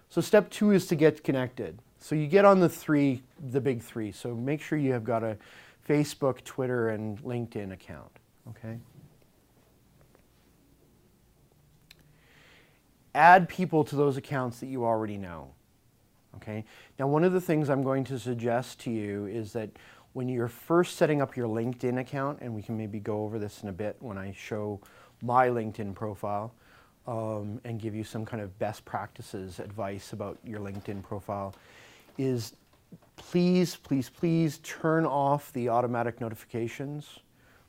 So step 2 is to get connected. So you get on the big three. So make sure you have got a Facebook, Twitter, and LinkedIn account, okay? Add people to those accounts that you already know, okay? Now, one of the things I'm going to suggest to you is that when you're first setting up your LinkedIn account, and we can maybe go over this in a bit when I show my LinkedIn profile, and give you some kind of best practices advice about your LinkedIn profile, is please, please, please turn off the automatic notifications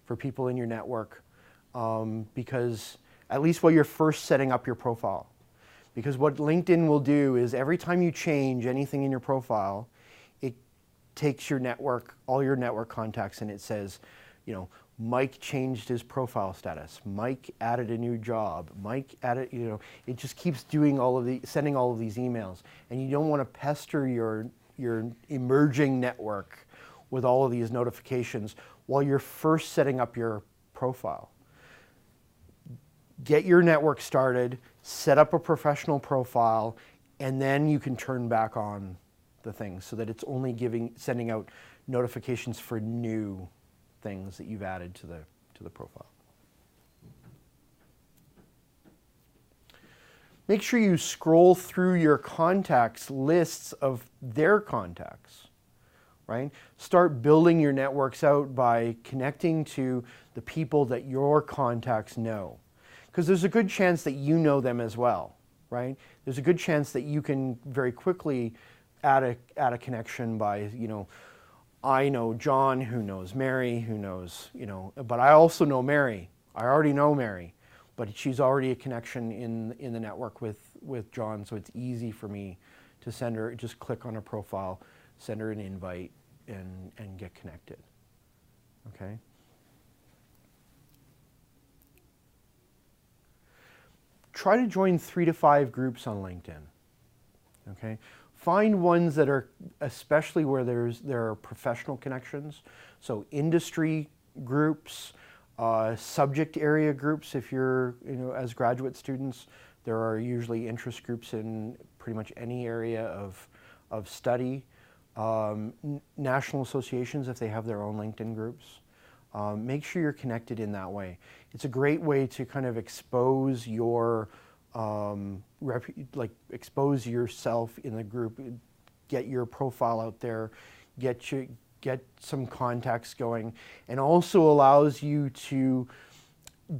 for people in your network, because at least while you're first setting up your profile. Because what LinkedIn will do is every time you change anything in your profile, it takes your network, all your network contacts, and it says, you know, Mike changed his profile status. Mike added a new job. Mike added, you know, it just keeps doing sending all of these emails. And you don't want to pester your emerging network with all of these notifications while you're first setting up your profile. Get your network started, set up a professional profile, and then you can turn back on the things so that it's only sending out notifications for new things that you've added to the profile. Make sure you scroll through your contacts lists of their contacts, right? Start building your networks out by connecting to the people that your contacts know. Because there's a good chance that you know them as well, right? There's a good chance that you can very quickly add a connection by, you know, I know John, who knows Mary, who knows, you know, but I also know Mary. I already know Mary, but she's already a connection in the network with John, so it's easy for me to send her, just click on her profile, send her an invite, and get connected, okay? Try to join 3 to 5 groups on LinkedIn, okay? Find ones that are, especially where there are professional connections, so industry groups, subject area groups. If you're, you know, as graduate students, there are usually interest groups in pretty much any area of study. National associations, if they have their own LinkedIn groups. Make sure you're connected in that way. It's a great way to kind of expose your expose yourself in the group, get your profile out there, get some contacts going, and also allows you to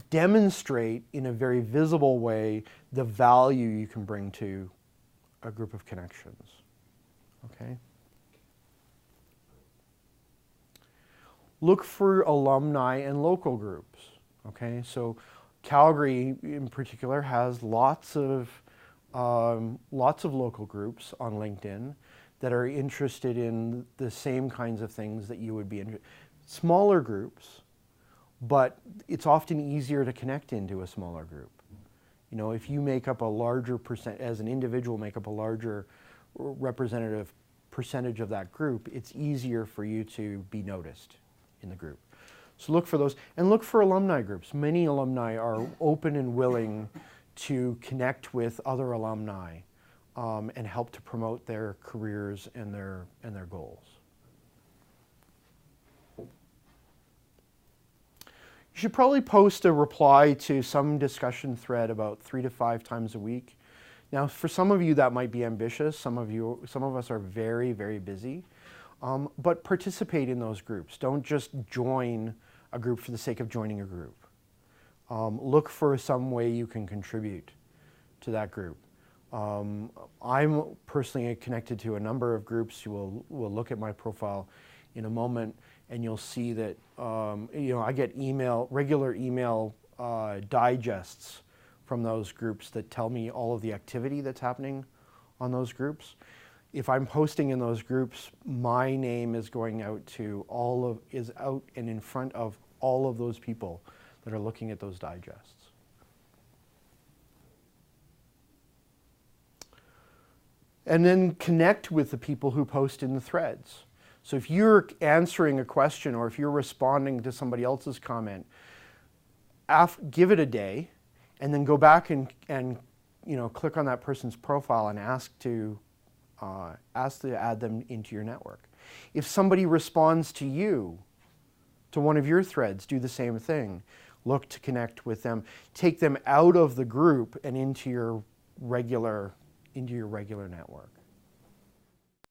demonstrate in a very visible way the value you can bring to a group of connections. Okay? Look for alumni and local groups. Okay, so Calgary in particular has lots of local groups on LinkedIn that are interested in the same kinds of things that you would be interested in. Smaller groups, but it's often easier to connect into a smaller group. You know, if you make up a larger percent, as an individual make up a larger representative percentage of that group, it's easier for you to be noticed in the group. So look for those, and look for alumni groups. Many alumni are open and willing to connect with other alumni and help to promote their careers and their goals. You should probably post a reply to some discussion thread about 3 to 5 times a week. Now, for some of you that might be ambitious. Some of us are very, very busy. But participate in those groups. Don't just join a group for the sake of joining a group. Look for some way you can contribute to that group. I'm personally connected to a number of groups. You will look at my profile in a moment, and you'll see that you know, I get regular email digests from those groups that tell me all of the activity that's happening on those groups. If I'm posting in those groups, my name is going out to is out and in front of all of those people that are looking at those digests. And then connect with the people who post in the threads. So if you're answering a question or if you're responding to somebody else's comment, give it a day and then go back and click on that person's profile and ask to add them into your network. If somebody responds to you, to one of your threads, do the same thing. Look to connect with them. Take them out of the group and into your regular network.